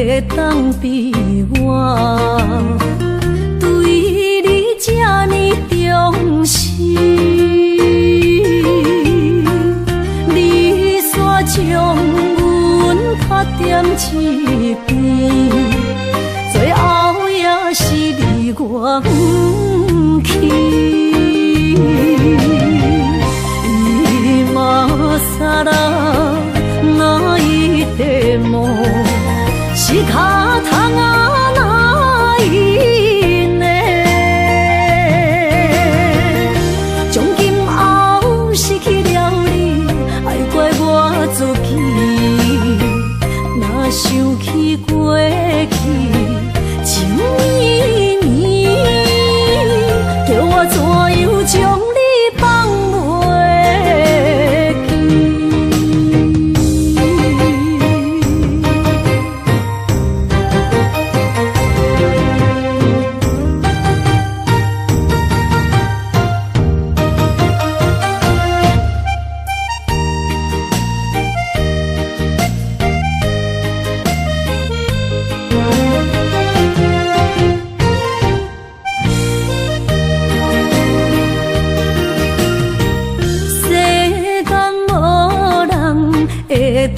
会当比我对你这呢重视？你煞将阮拍点一边，最后也是你我不去。今ら泣いても仕方がないね。从今后失去了你，爱怪我自己。若想起过去，情绵绵，叫我怎样将你放袂？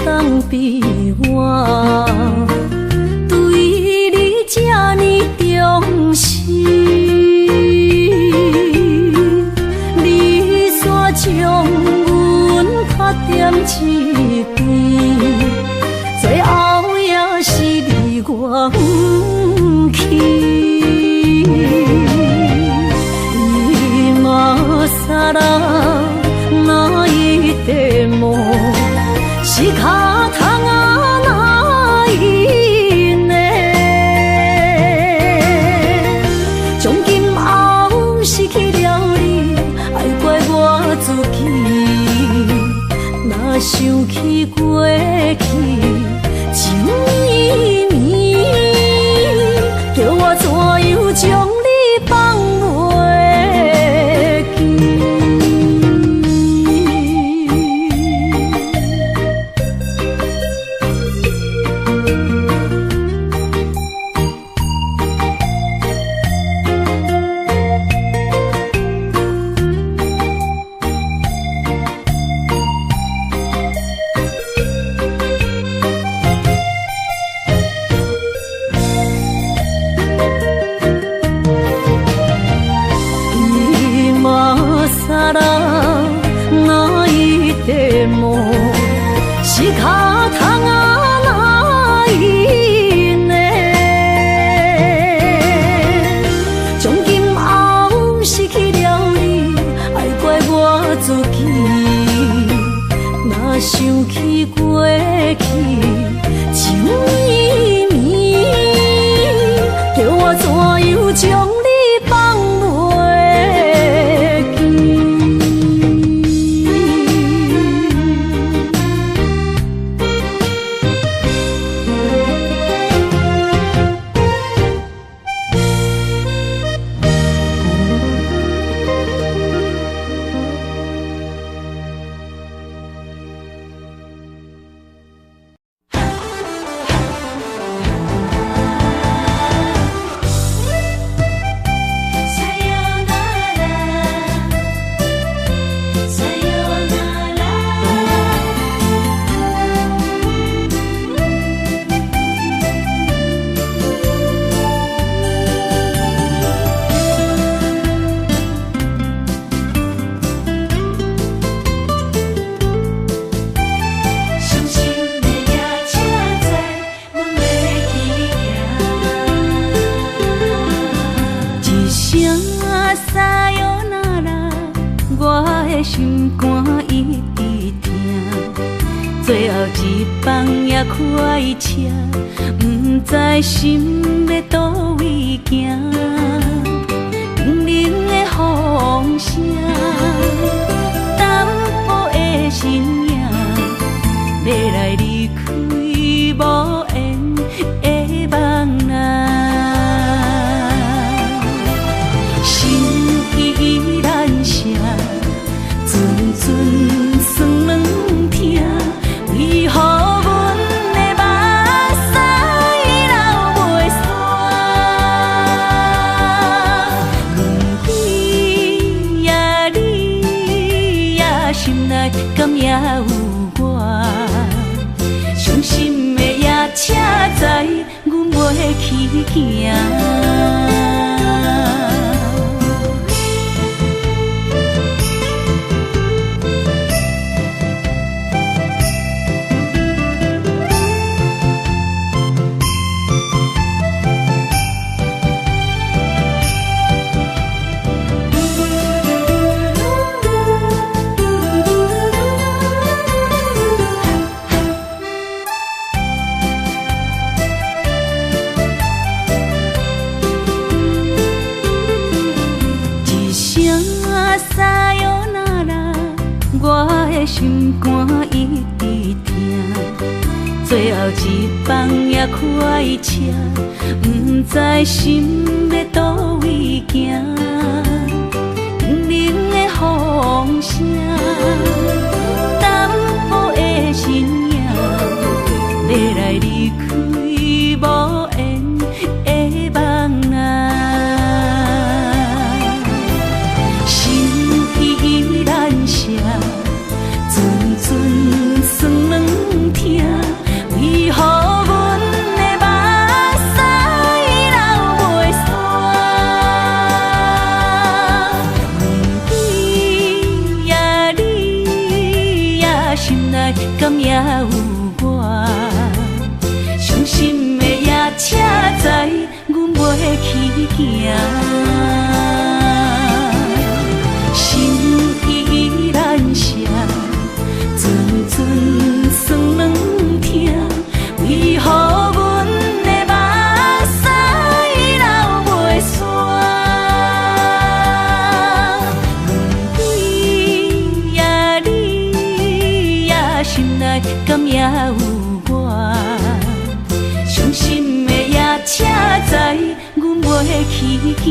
当比我对你这呢重视，你煞将阮拍点一边，最后也是你我不去。今ら泣いても仕方がないね。从今后失去了你，爱怪我自己。若想起过去，情绵绵，叫我怎样将你放袂记？仕方がないね。从今后失去了你，爱怪我自己。若想起过去，情绵绵，叫我怎样将你放袂记？心肝一直疼，最后一放也开车，不知心要倒位行，冷冷的风声，淡薄的身影，要来离开无缘的梦啊。阵酸软疼，为何阮的目屎行。心肝一直疼，最后一放也开车，不知心要倒位行。冷冷的风声，淡薄的身影，要来离开无缘的梦啊，心依然舍。阵酸软疼，为何阮的目屎流袂煞？问你呀，你呀，心内敢也有我？伤心的夜车载，阮袂去行。心依然舍。阵酸软疼，为何阮的目屎流袂煞？问你呀，你呀，心内敢也有我？伤心的夜车载，阮袂去行。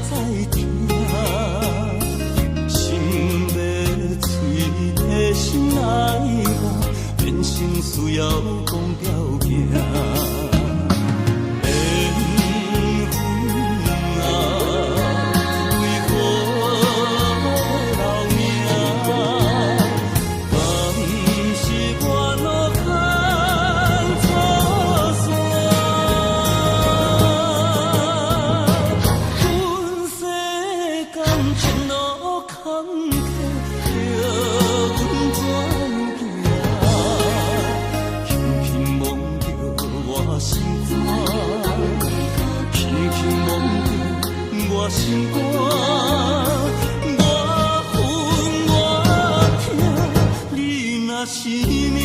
才知听，心要碎的心来话，变成需要讲条件。我心肝，我恨我痛，你若是命。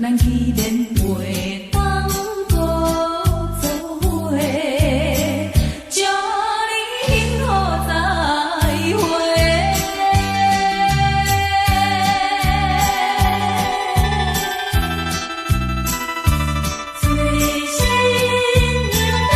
咱既然袂当做作伙，祝你幸福再会。最心要出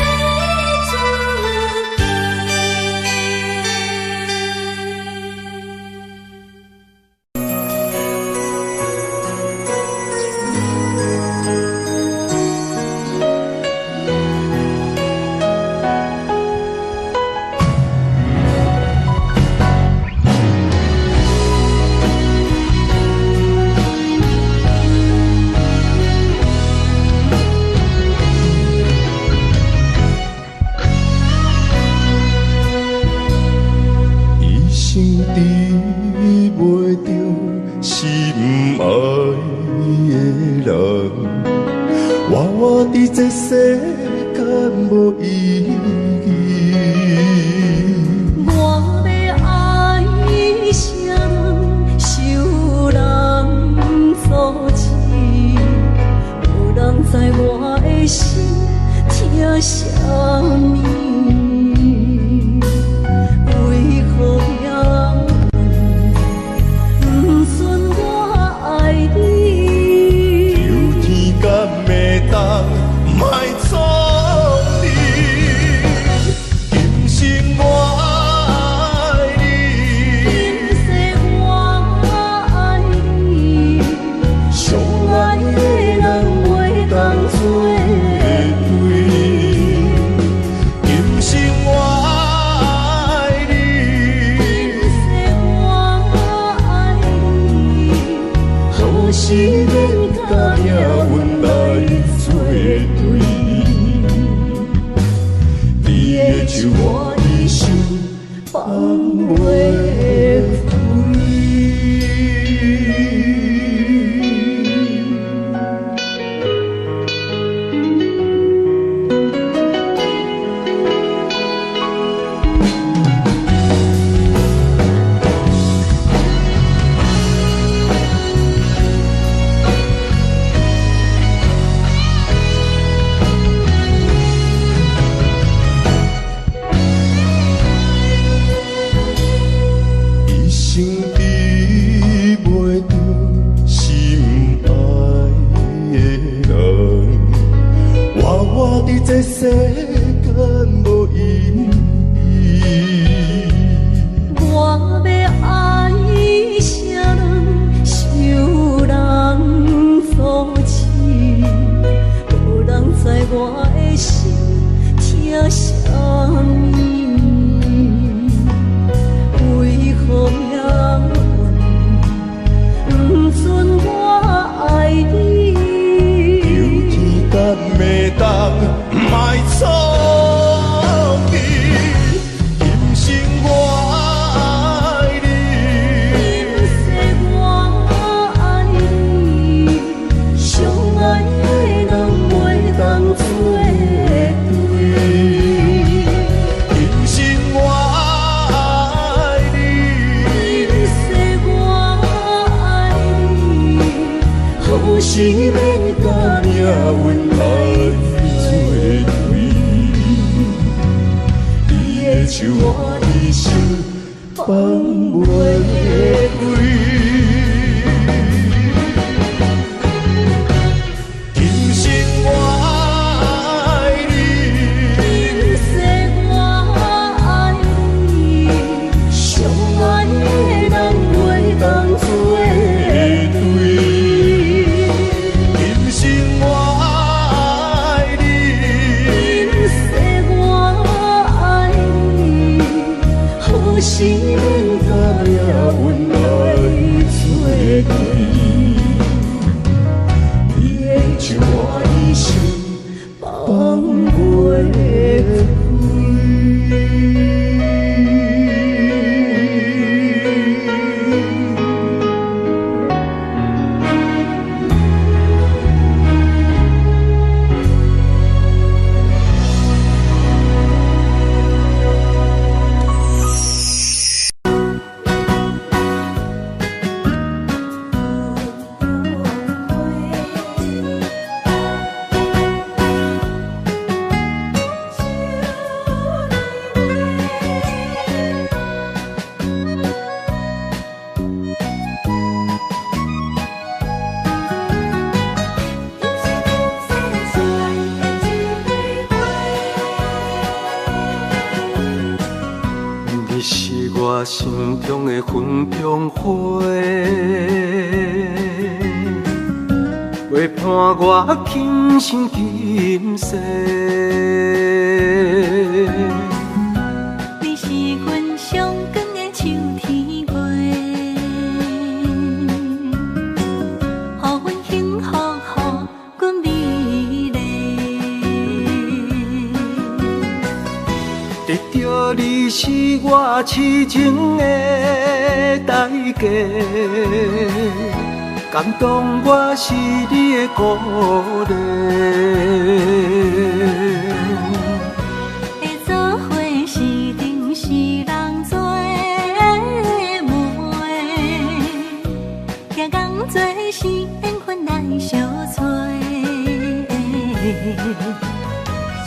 一生治袂着心爱的人，我伫这世间无意义。我要爱谁人，受人所欺，无人知我的心疼啥物。为何要不顺我爱你？求天甲袂当莫错你，今生我爱你，今世我爱你，相爱的人袂当做对。今生我爱你，今世我爱你，好时免甲命运来作对。你的手我一生放袂开。一生治袂着心爱的人，我伫这世间无意义。我要爱谁人，受人所欺，无人知我的心疼啥物。为何命运不准我爱你？求天甲袂当莫错你，今生我爱你，今世我爱你，相爱的人袂当做对。今生我爱你，今世我爱你，好时免甲命运来作对。你的手我一生放袂开。今生我爱你，今世我爱你，相爱的人袂当做对。今生我爱你，今世我爱你，好时免甲命我心中的云中花，陪伴我今生今世。你是阮上光的秋天月，予阮幸福，予阮美丽。得到你是我痴情的代价，感动我是你的鼓励。会做伙是定是人做的媒，行工做是缘分来相找。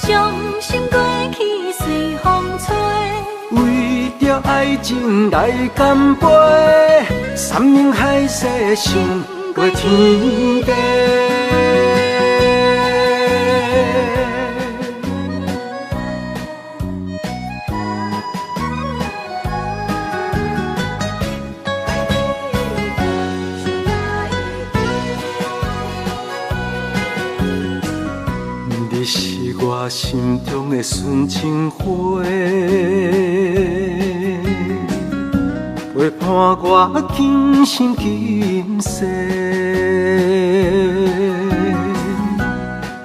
伤心过去随风吹。为着爱情来干杯，山盟海誓想过天地。你是我心中的纯情花，陪伴我今生今世。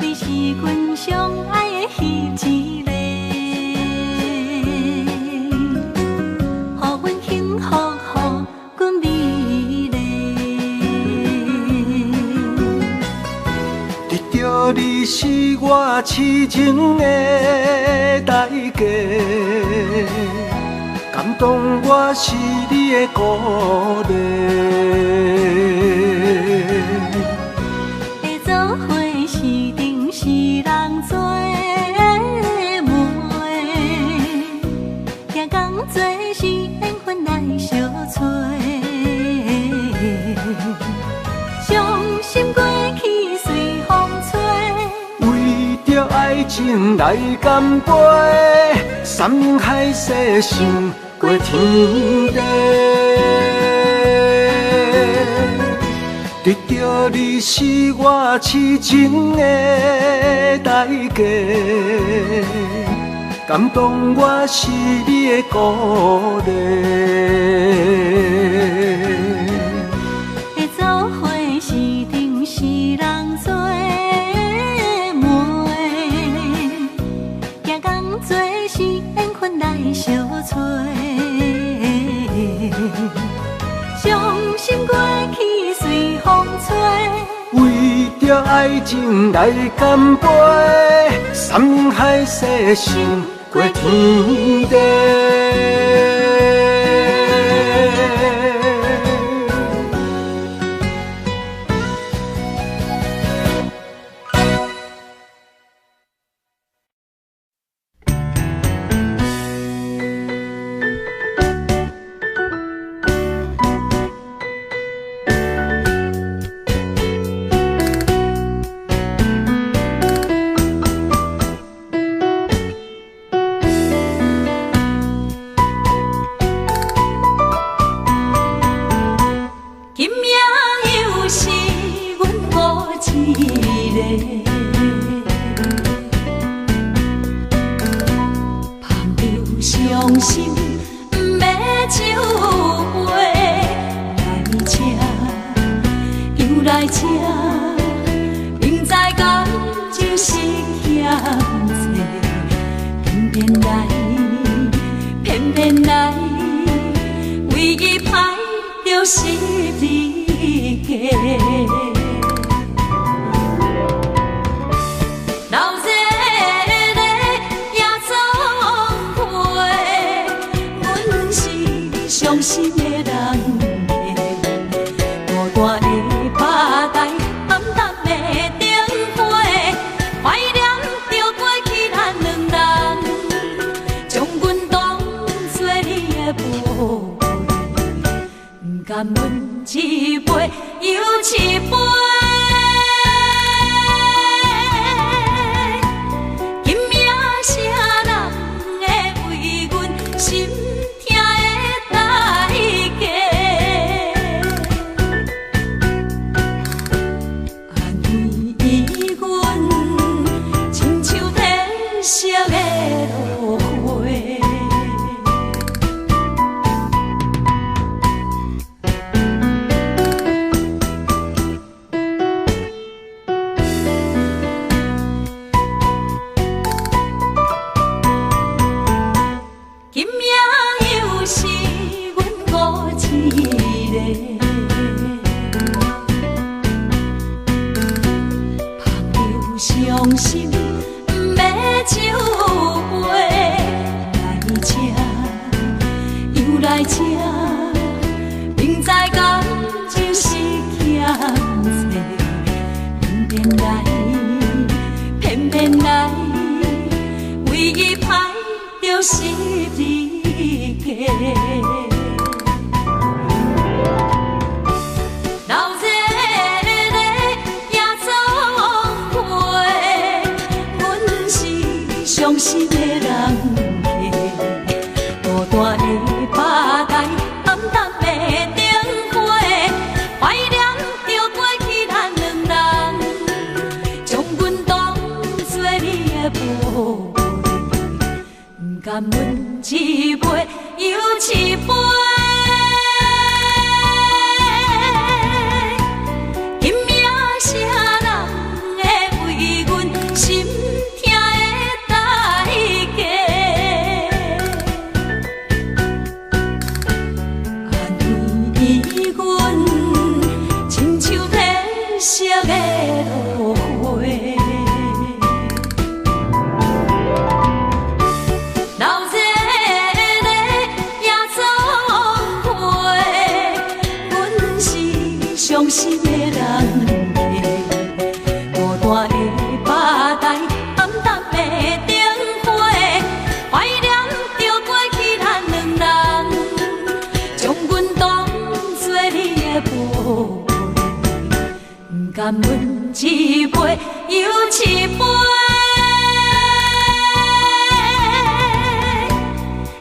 你是阮上爱的彼一个，予阮幸福，予阮美丽。得到你是我痴情的代价，感动我是你的鼓励。会做伙是定是人做的媒，行工做是缘分来相找。伤心过去随风吹，为着爱情来干杯，山盟海誓想过天地。得到你是我痴情的代价，感动我是你的鼓励。会做伙是定是人做的媒，行工做是缘分来相找。伤心过去随风吹，为着爱情来干杯，山盟海誓想过天地。今夜又是阮孤一个，捧着伤心不要酒杯，来吃又来吃，明知感情是欠债，偏偏来，偏偏来，为伊歹着是你家。伤心，不要酒杯来吃，又来吃，明知感情是欠债，偏偏来，唯一歹就是你家。伤心的人家，孤单的吧台，暗淡的灯花，怀念着过去咱两人，将阮当作你的宝贝，不甘阮一杯又一杯。今夜啥人会为阮心？色的落花，老热的夜总会，阮是伤心的人家，孤单的吧台，暗淡的灯花，怀念着过去咱两人，将阮当作你的宝。甘阮一杯又一杯，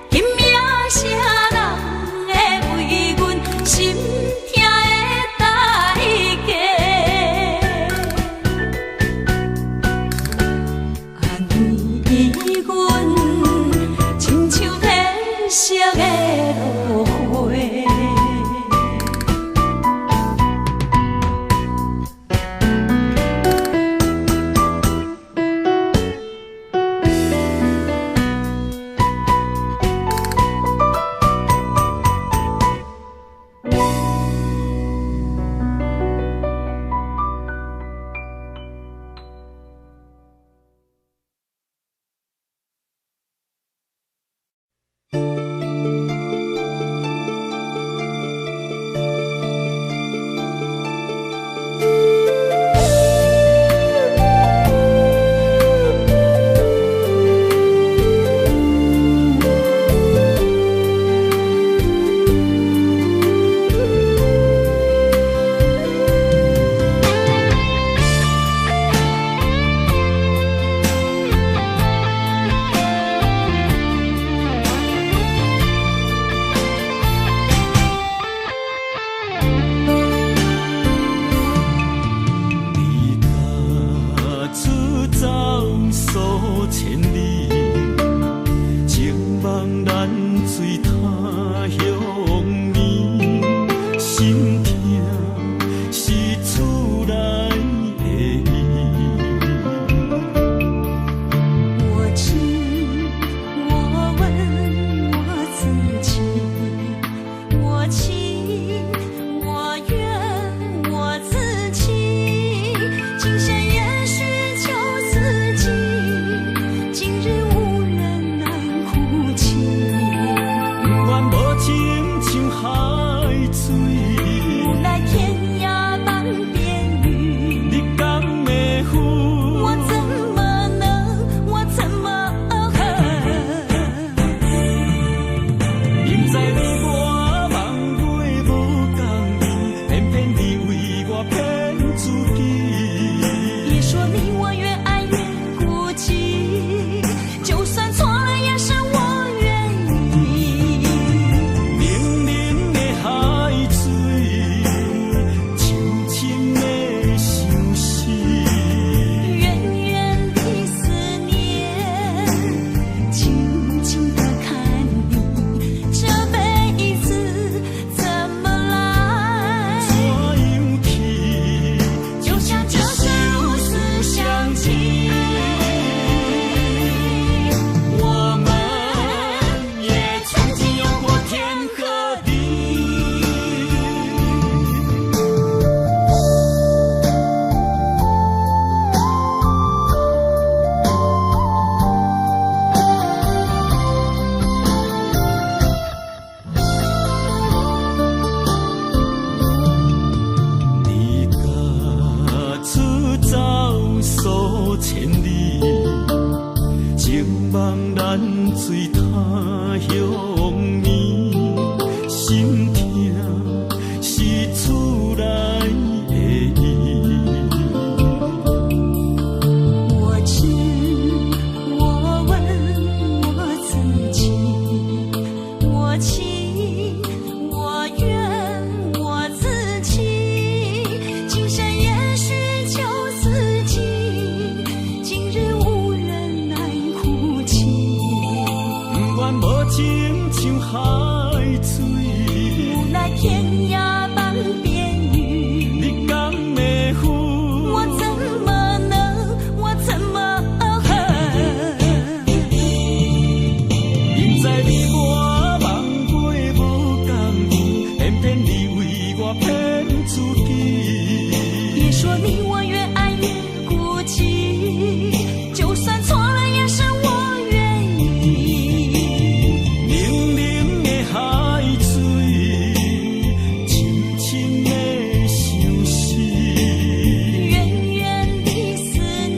今夜啥人会为阮心痛的代价？安慰阮，亲像褪色的落花。今水他乡面，心痛是厝内的伊。我知，我问我自己，我情我愿我自己，今生也许就四季，今日无人来哭泣。不愿无情像海水，无奈天涯半边雨，你讲袂赴，我怎么能，我怎么恨？明知你我梦过无共伊，偏偏你为我骗自己。别说你我越爱越孤寂，就算错了也是我愿意。冷冷的海水，深深的相思。远远的思念，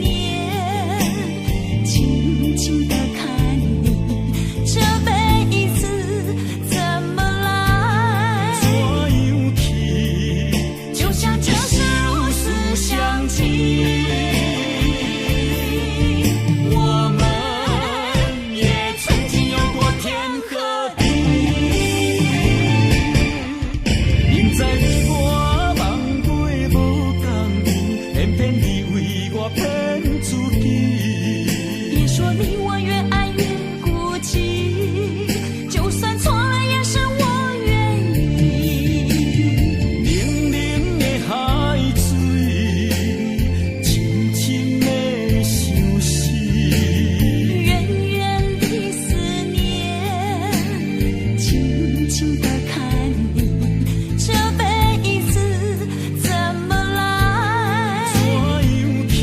静静地看你，这辈子怎么来？怎样去？就像这是如此相契。我们也曾经有过天和地，明知你我梦过无共伊，偏偏你为我骗自己。别说你我越爱越孤寂，就算错了也是我愿意。冷冷的海水，深深的相思。远远的思念，静静地看你，这辈子怎么来？怎样去？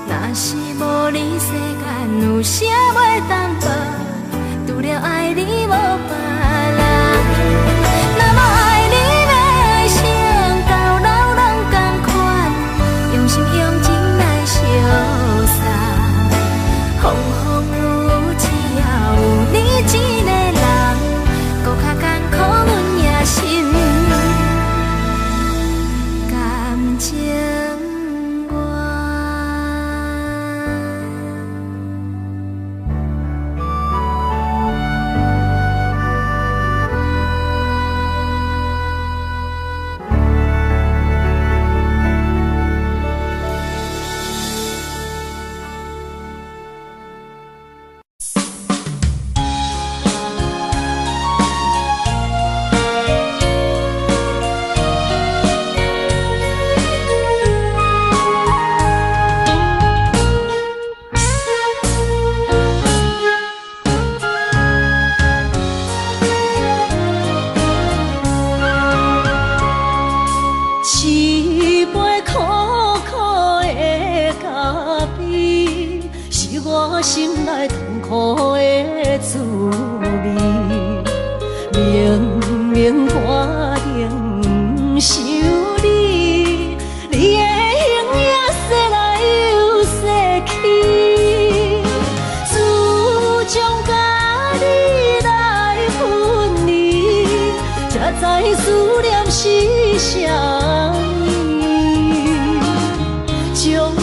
若是无你，世间有啥袂当报？除了爱你无别人。若无爱你，要爱谁？到老拢同款，用心用情来相送。风风雨只要有你一个人，搁较艰苦阮也心甘情。心内痛苦的滋味，明明决定想你，你的形影说来又说去，自从甲你来分离，才知思念是啥意，从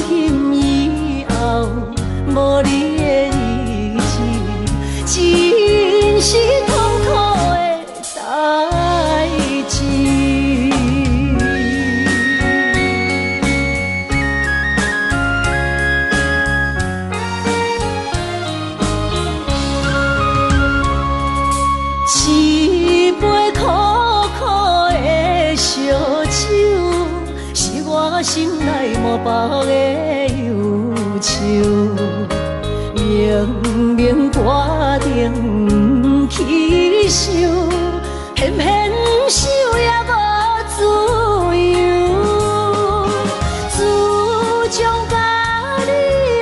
今以后无你。真是痛苦的代志。一杯苦苦的烧酒，是我心内满腹的忧愁。明明决定去受，偏偏受也无自由。自从甲你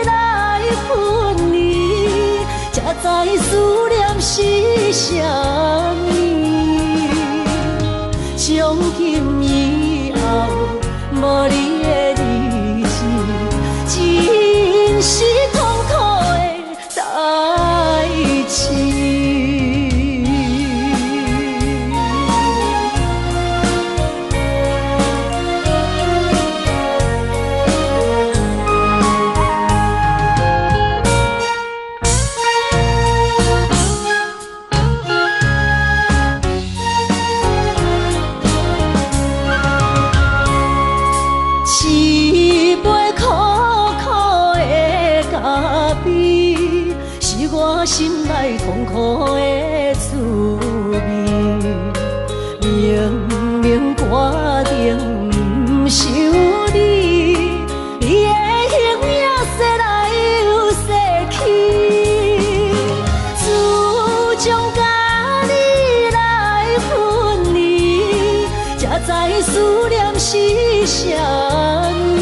来分离，才知思念是啥意。从今以后，无你的日子，真是痛苦。代志。一杯苦苦的咖啡，是我心内痛苦的滋味。明明决定不想你，你的形影说来又说去。自从甲你来分离，才知思念是啥意。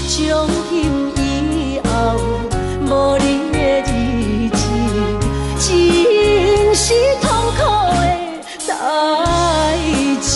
从今以后，无你的日子，真是痛苦的代志。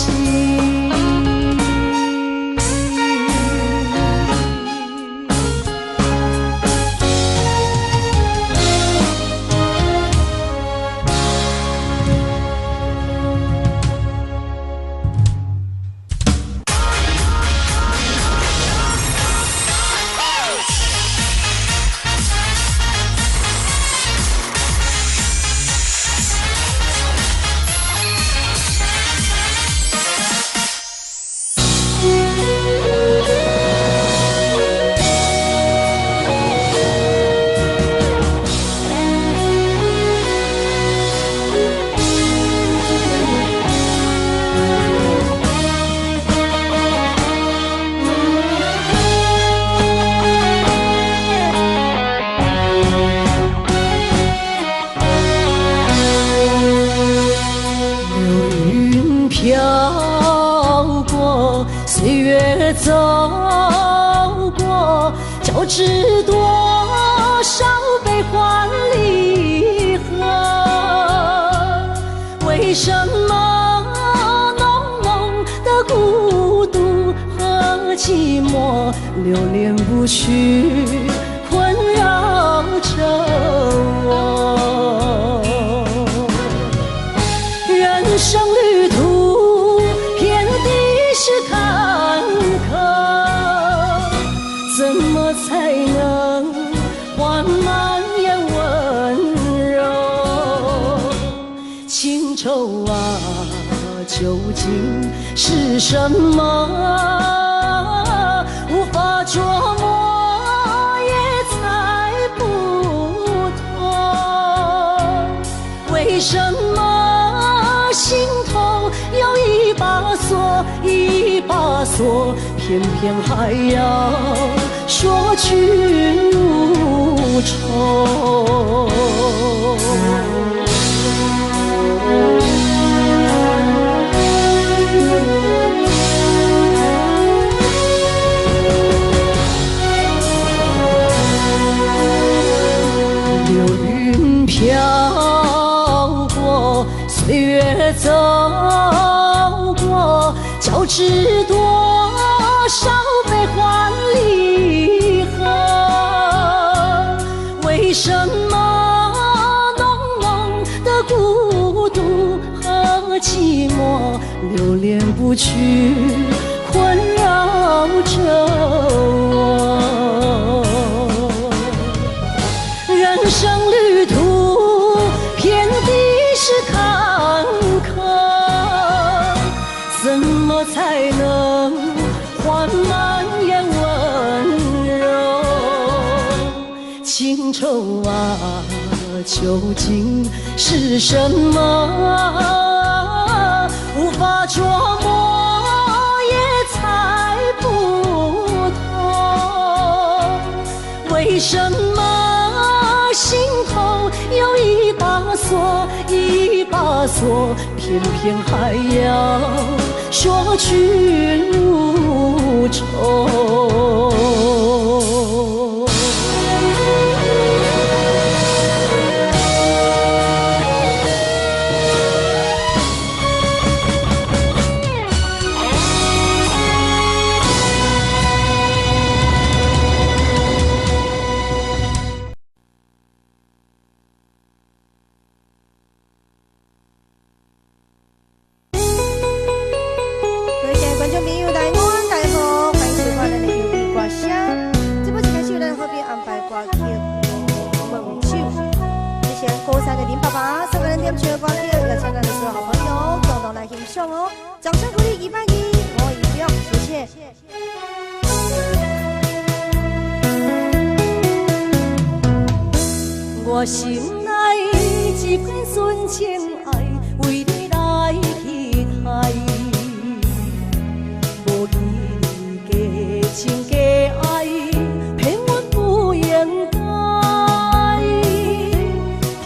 月走过，就知多少悲欢离合。为什么浓浓的孤独和寂寞流连不去，困扰着我？人生旅途遍地是坎坷，怎么才能换满眼温柔？情愁啊，究竟是什么？无法琢磨，也猜不透。为什么心头有一把锁，一把锁，偏偏还要说去无愁？飘过，岁月走过，交织多少悲欢离合？为什么浓浓的孤独和寂寞流连不去，困扰着我？人生旅途遍地是坎坷，怎么才能换满眼温柔？情愁啊，究竟是什么？无法琢磨，也猜不透。为什么心头有一把锁，一把锁，偏偏还要说去无愁？掌声鼓励1班1，我一票，谢谢。我心内一片纯情爱，为你来期待，无意假情假爱，骗阮不应该，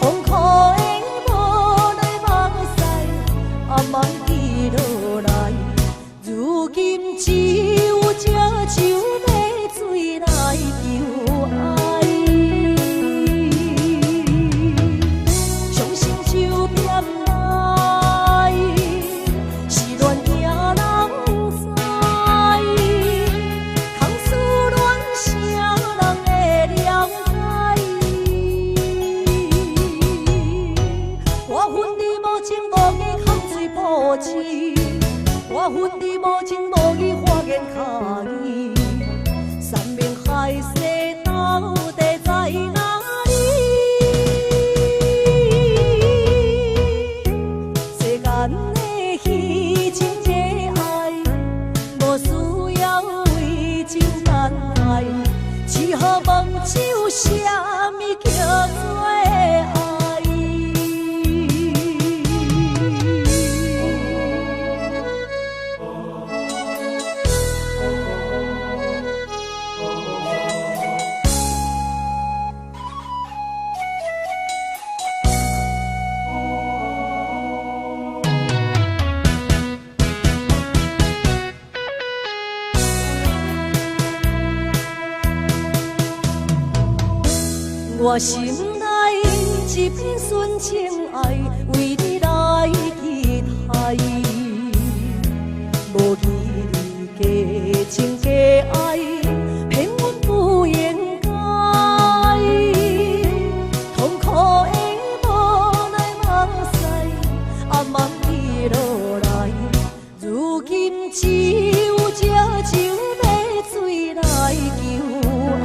痛苦的无奈目屎，慢记落来，如今只有这酒买水来救爱，伤心就偏来，是恋惊人知，空思恋啥人会了解？我恨你无情无义，空嘴破舌。我恨你无情无义，花言巧语，山明海誓到底在哪里？世间的虚情假爱，无需要为情等待，只好望酒啥物叫做爱？我心内一片纯情爱，为你来期待。无义你假情假爱，骗阮不应该。痛苦的无奈梦西，暗暗记落来。如今只有这酒买水来求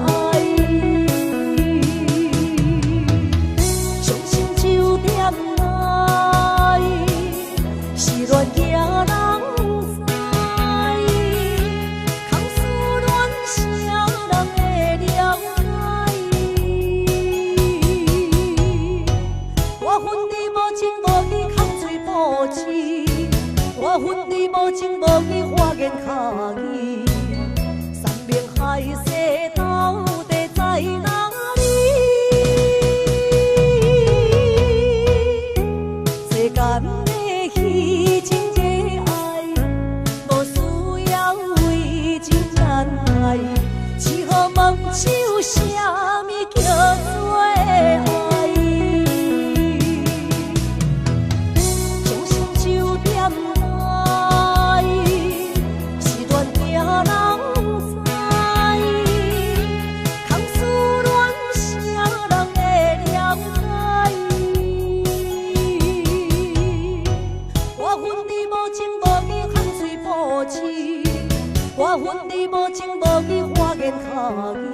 爱。伤心酒店内，是恋行人知。空思恋啥人会了解？我恨你无情无义，空嘴无舌。我恨你无情无义，花言巧语。山明海誓到底在哪里？世间的虚情假爱，无需要为情难爱。只好梦手啥物叫做爱？伤心酒店内，是恋行人知。空思恋啥人会了解？我恨你无情无义，空嘴无舌。我恨你无情无义，花言巧语。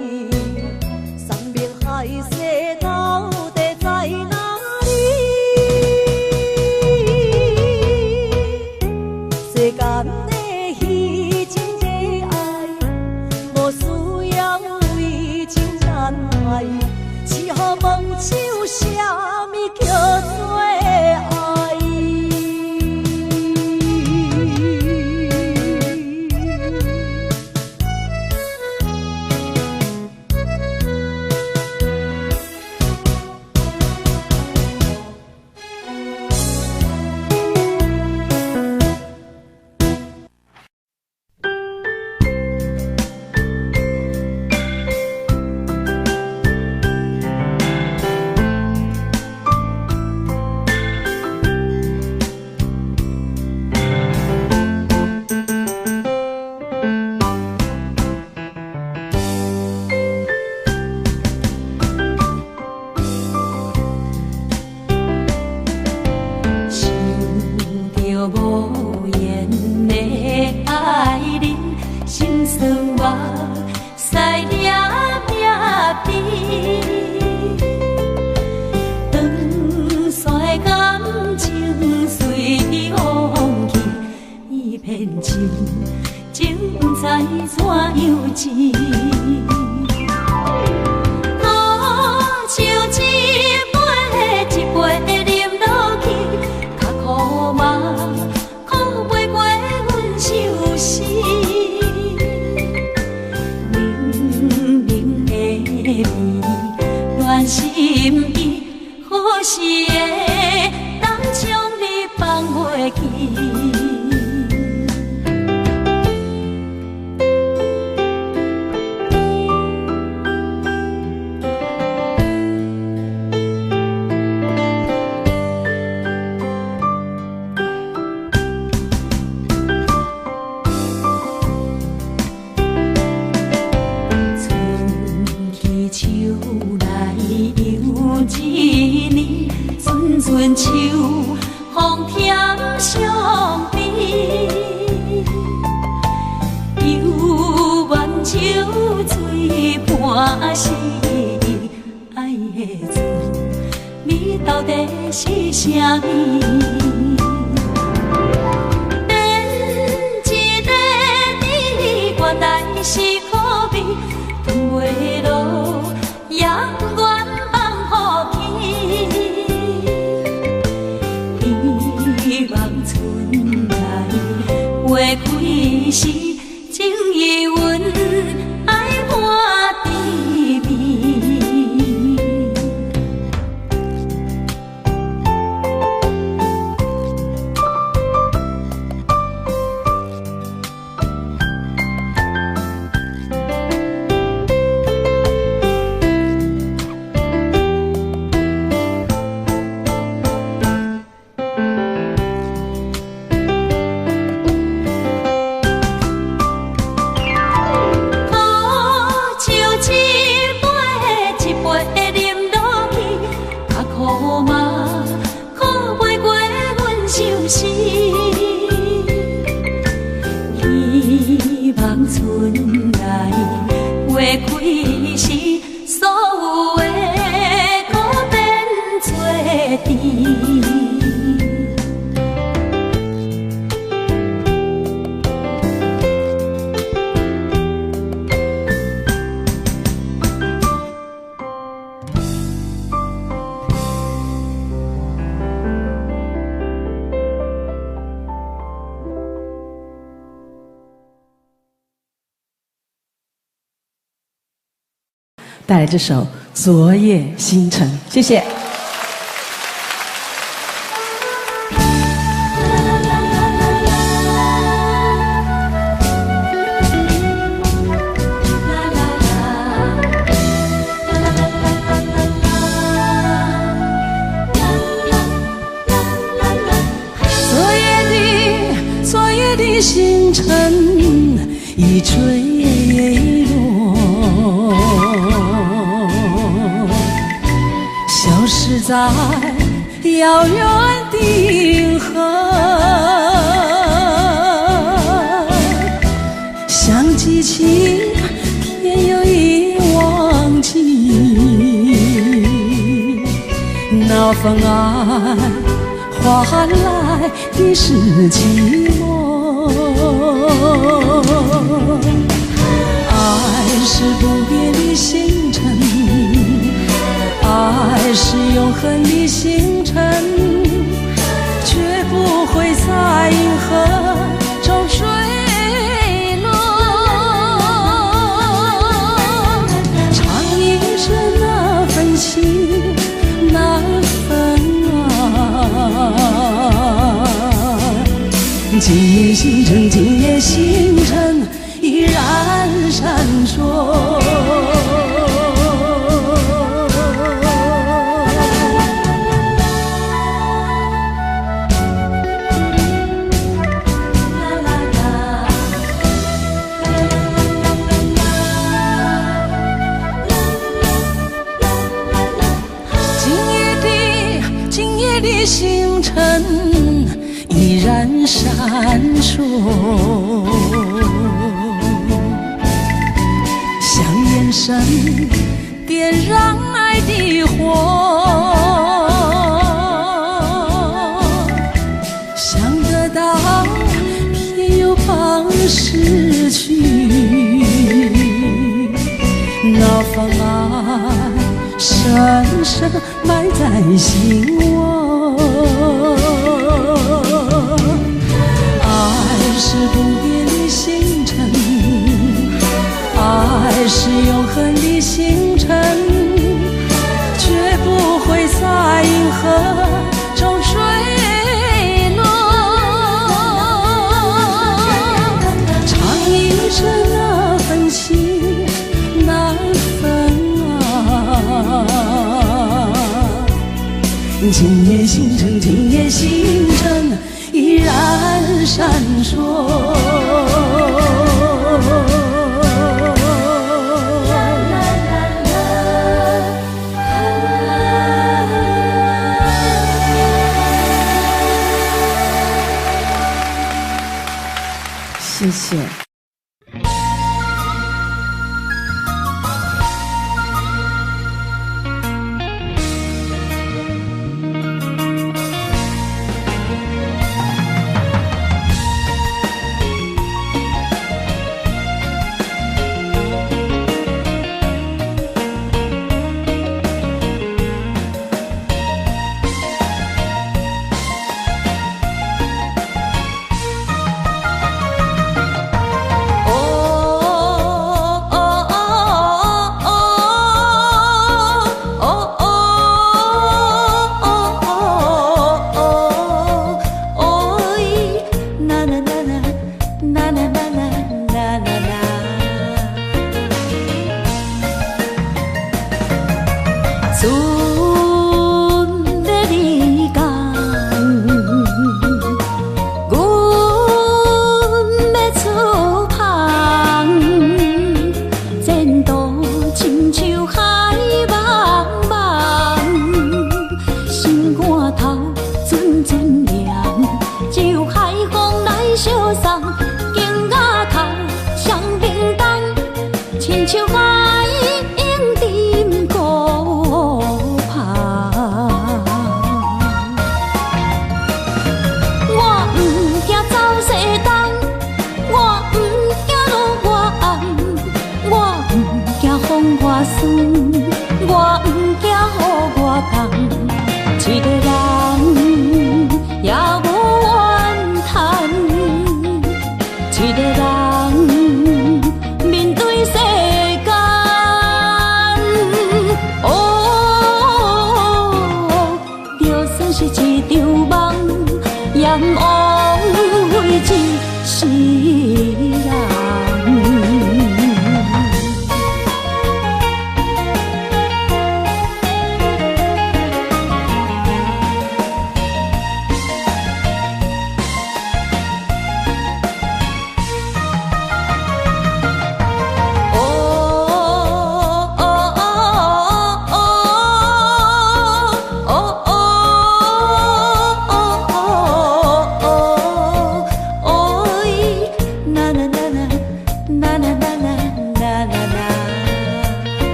山明海誓到底在哪里？世间的虚情假爱，无需要为情难爱。只好梦手啥物叫做爱？无言的爱人，心酸我塞念命边。长山的感情随风去，一片情，情知怎样治？好像一杯一杯饮落去，较苦嘛。心意何时会当将你放袂记？春秋风添伤悲，犹原酒醉半时，爱的滋味到底是啥物？连一个你原来是可悲，吞袂落，也愿放予去。希望春来花开时，情意阮爱伴甜蜜。开时，所有的苦变做甜。带来这首《昨夜星辰》，谢谢。昨夜的星辰已坠落，消失在遥远的银河，像记起天又已忘记，那份爱换来的是寂寞。爱是不变的星辰，爱是永恒的星辰，绝不会在银河中坠落。唱一声那份情难分啊，今夜星辰，今夜星辰依然闪烁。今夜的星辰依然闪烁，像眼神点燃爱的火，想得到偏又怕失去，那份爱深深埋在心窝。爱是不变的星辰，爱是永恒的星辰，绝不会在银河中坠落。唱一声那份情难分啊，今夜星辰，今夜星辰依然闪烁。谢谢。小送，金额头，双平等，亲像我。惊风外孙，我不惊雨外降。一个人也无怨叹，一个人面对世间。哦，就算是一场梦，阎王会一世人。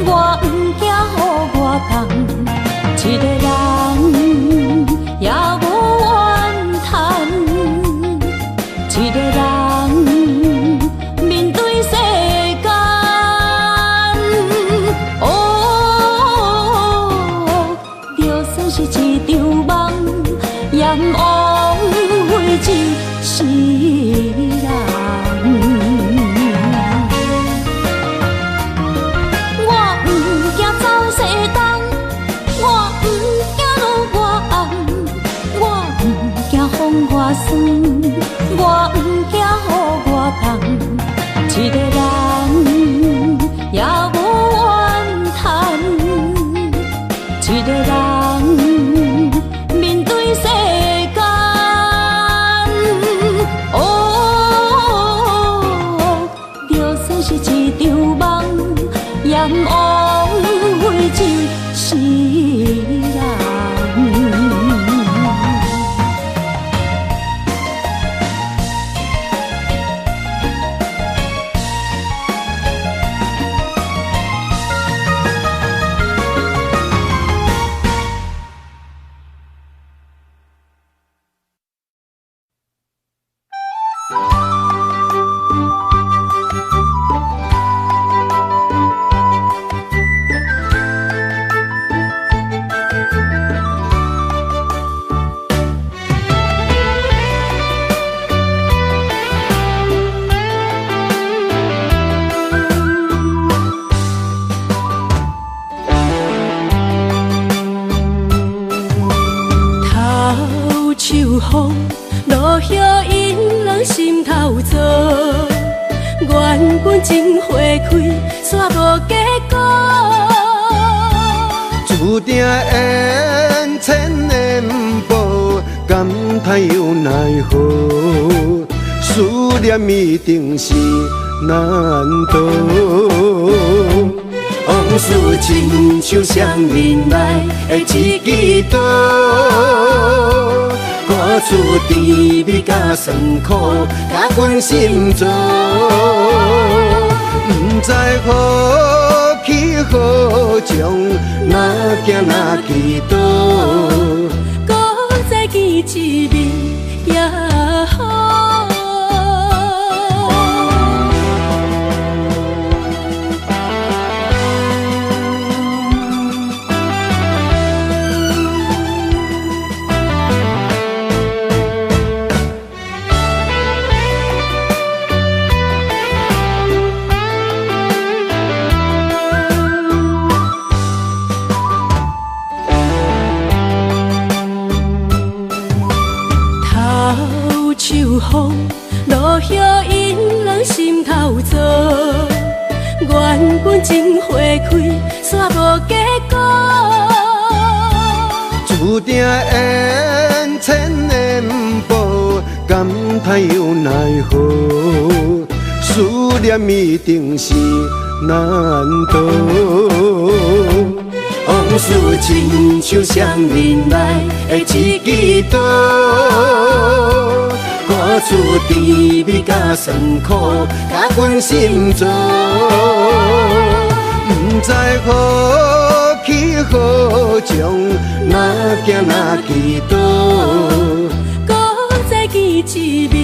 我不惊雨外降，一个人也无怨叹，一个人面对世间。哦，就算是一场梦，阎王会一世人。外孙，我不惊雨外降，一个人也无怨叹，一个人面对世间。哦，就算是一场梦，阎王会一世人。风落叶引人心头躁，缘分真花开，煞无结果。注定缘千年报，感叹又奈何？思念一定是难渡。往事亲像双面来的一支刀，看出甜蜜甲酸苦，甲阮心中，不知何去何从，哪行哪去倒，搁再见一面也好。煞无结果。注定缘千年报，感叹又奈何？思念一定是难渡。往事亲像双面来的一支刀，看出甜蜜甲酸苦，甲阮心中，不知何去何从，哪行哪祈祷，搁再见一面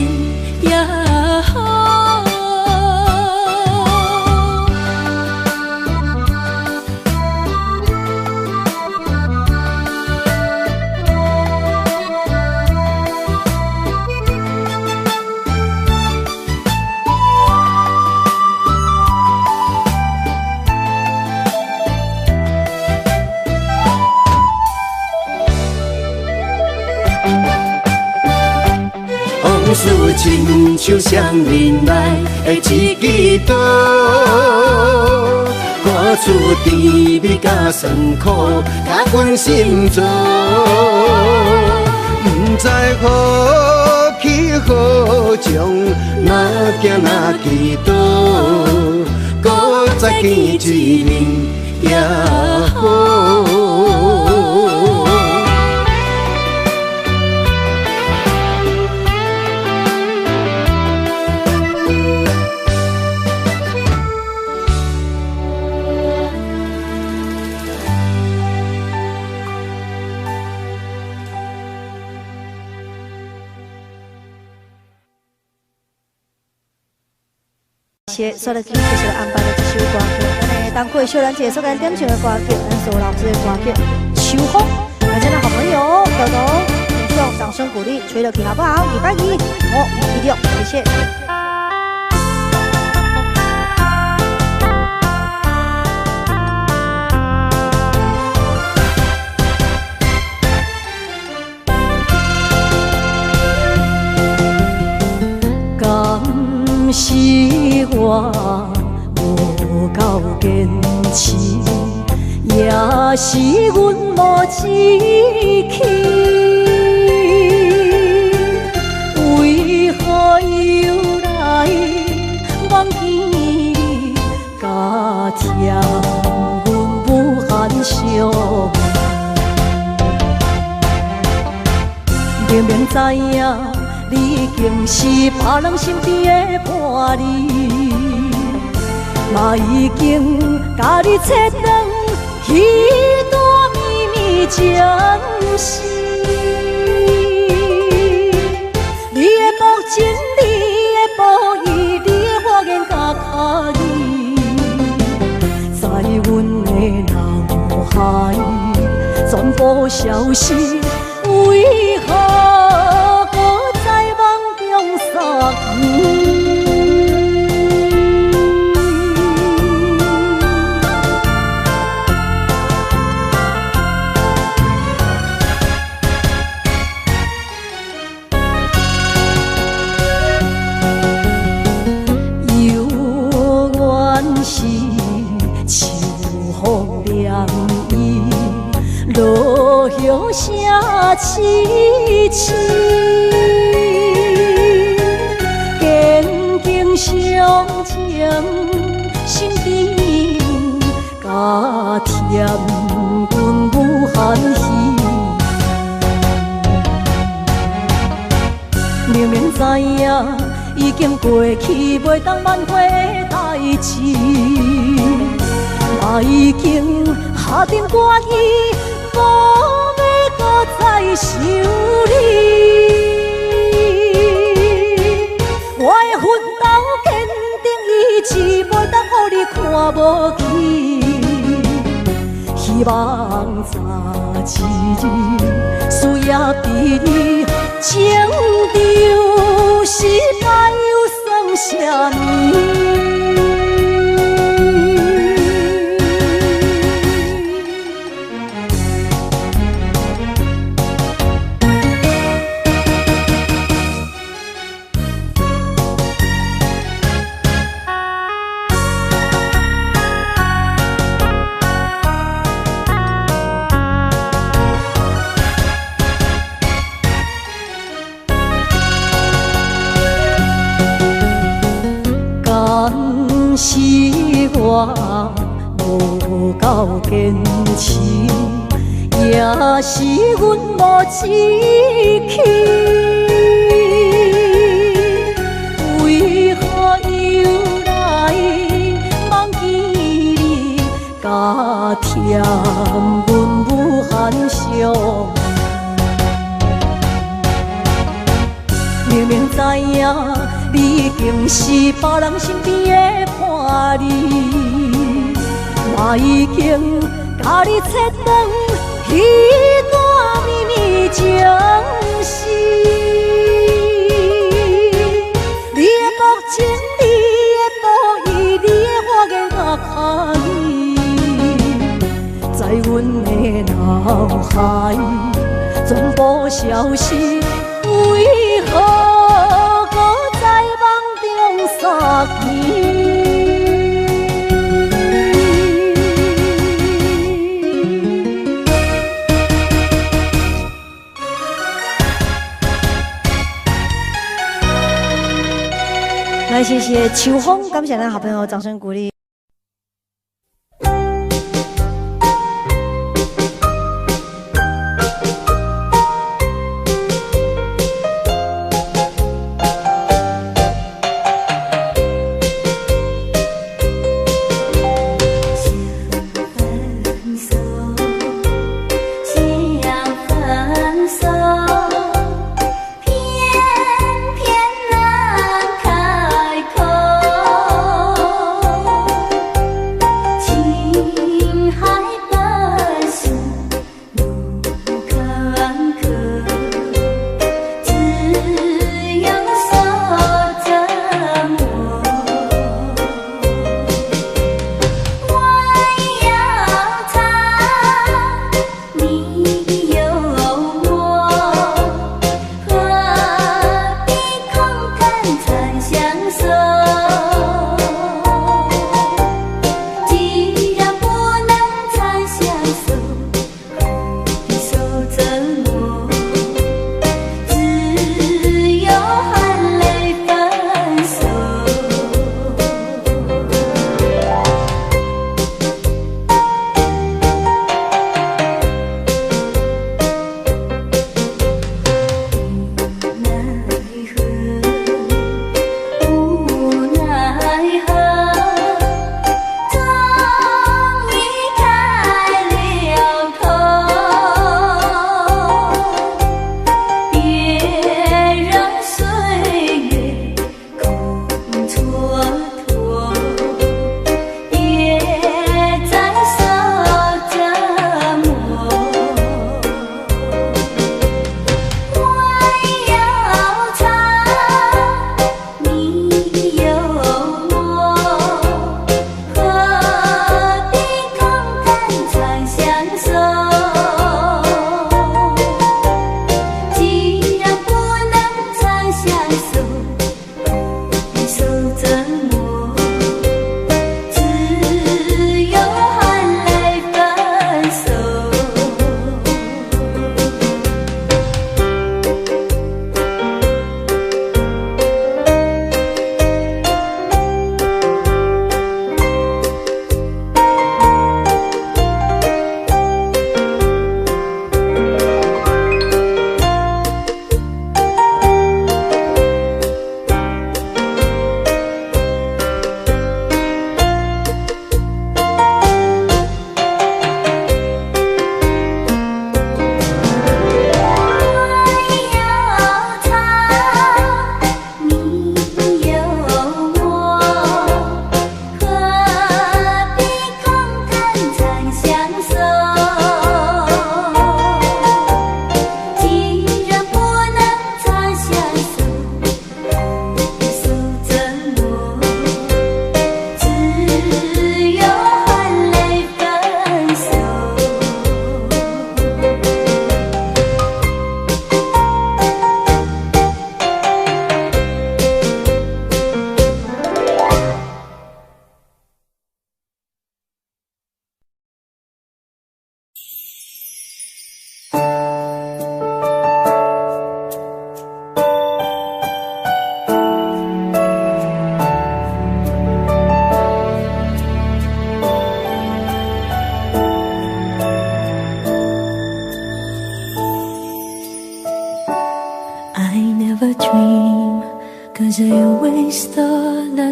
也好。往事亲像双面来的一支刀，看出甜蜜甲酸苦，甲阮心中，不知何去何从，哪行哪祈祷，搁再见一面也好。所来今日就是安排的一首歌曲，咱的当过秀兰姐所给咱点唱的歌曲，咱所有老师的歌曲《秋风》，感谢咱好朋友豆豆，听众掌声鼓励，吹得起好不好？礼拜一516，谢谢。是我无够坚持，也是阮无志气。为何又来忘记加添阮无限伤？明明知影。你已经是别人身边的伴侣，嘛已经甲你切断彼段秘密暂时。你的无情，你的无义，你的谎言甲假意，在阮的脑海全部消失，为何？有缘是秋风凉意，落叶声凄凄。相情心甜，加添阮无限希。明明知影已经过去，袂当挽回的代志，嘛已经下定决意，无要搁再想你。我的奋斗坚定意志，袂当予你看无起。希望早一日，需要比你情着失败又算啥呢？是我无够坚持，也是阮无志气。为何又来忘记你，加添阮无限伤？明明知影你已经是别人身边的伴侣，嘛已经甲你切断彼段秘密情丝。你的目睛，你的抱意，你的花言甲卡语，在阮的脑海全部消失。为何搁在梦中撒气？来，谢谢秋风，感谢咱好朋友，掌声鼓励。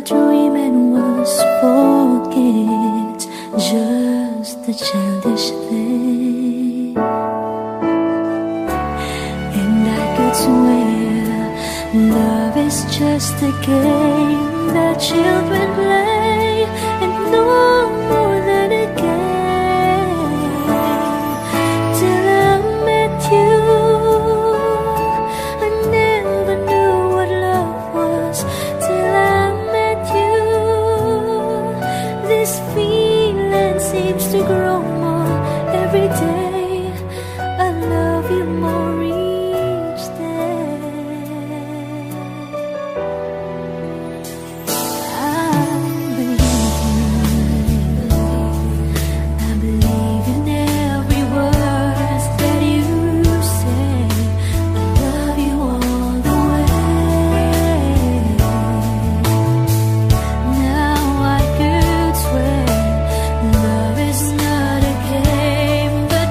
dream and was forget just a childish thing. And I could swear love is just a game that children play, and no more than a game. Till I met you, I never knew what love was. Till I met you, this feeling seems to grow more every day. I love you more each day. I believe in every word that you say. I love you all the way. Now I could swear love is not a game, but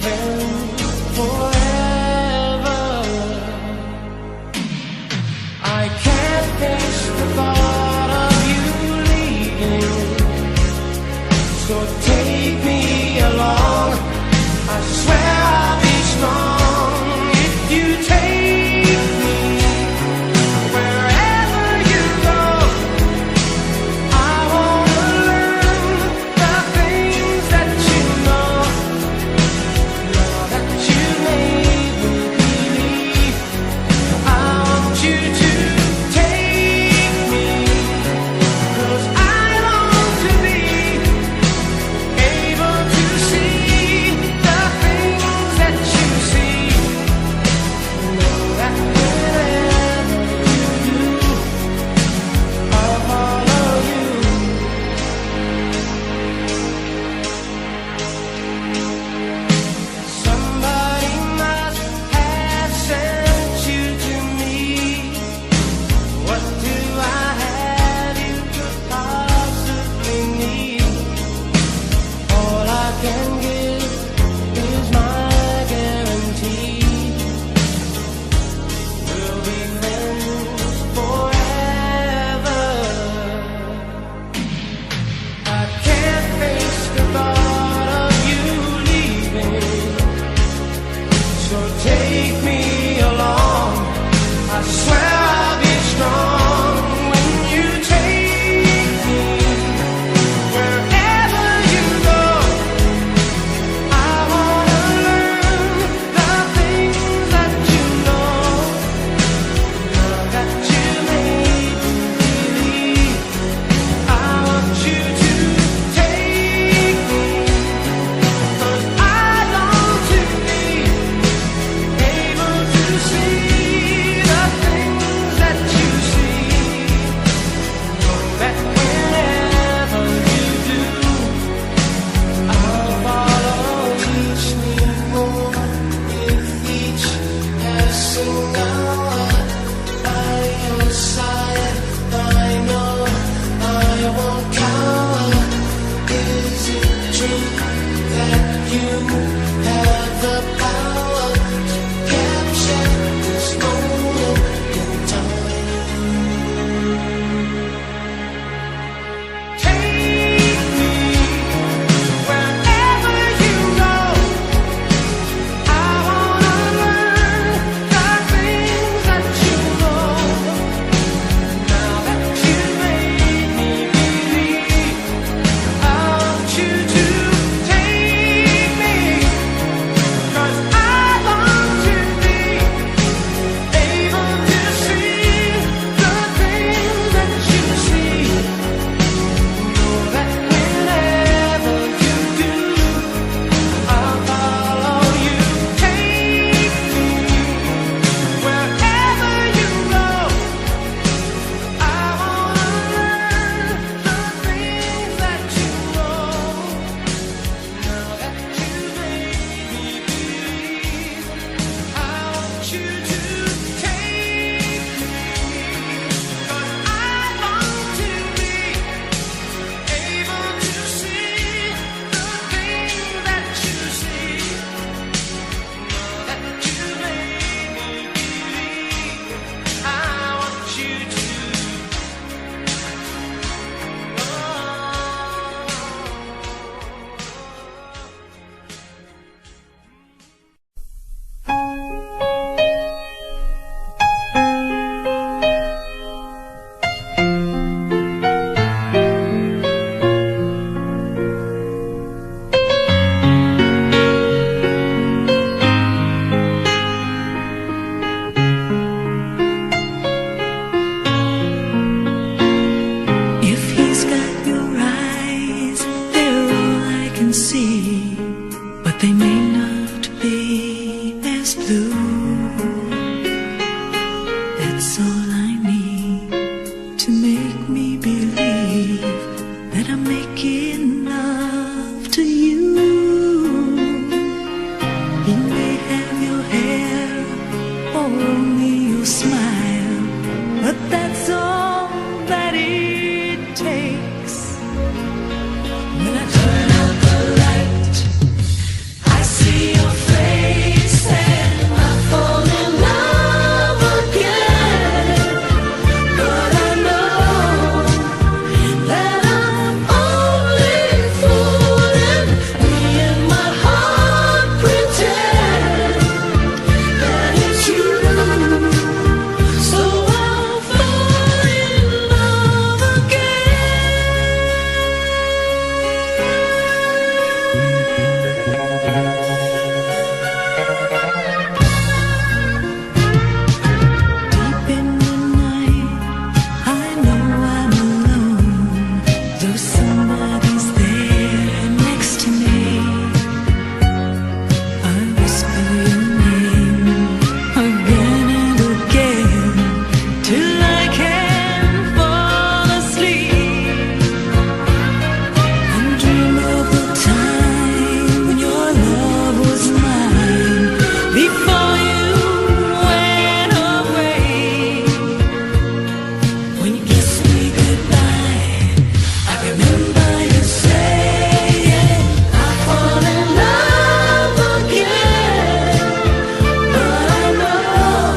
friends forever. I can't face the thought of you leaving, so take me along. I swear I'll be strong if you take me wherever you go. I wanna learn the things that you know, now that you made me believe. I want you to take me, 'cause I long to be able to see the things that you see. Know that wherever you do, I'll follow you. Somebody must have sent you to me. What do I have you could possibly need? All I can give is my guarantee. We'll be friends forever. I can't face the thought of you leaving, so take me along. I swear I'll be strong when you take me wherever you go. I wanna learn the things that you know, now that you made me believe. I want you to take me, 'cause I long to be able to see the things that you see. Know that whenever you do, I'll follow each new move with each passing hour. By your side, I know I won't cower. Is it true that you have the power to capture this moment in time? Take me wherever you go. I wanna learn the things that you know, now that you made me believe. I want you to take me, 'cause Deep in the night, I know I'm alone, though somebody's there next to me. I whisper your name again and again till I can fall asleep and dream of the time when your love was mine before you went away. When you kissed me goodbye, I remember you saying I'll fall in love again. But I know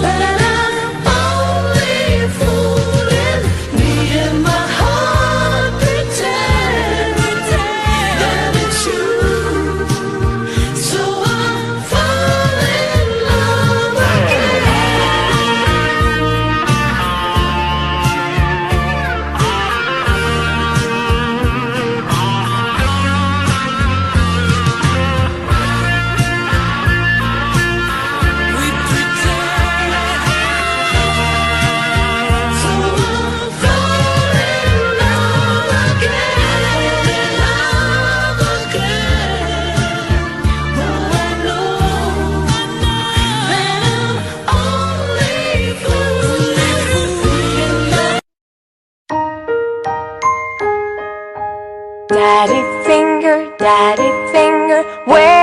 that I'm only fooling. Me and my heart pretend that it's true. So I'll fall in love again. We pretend, so I'll fall in love again, love again. Oh, I know that I'm only fooling. Daddy finger, where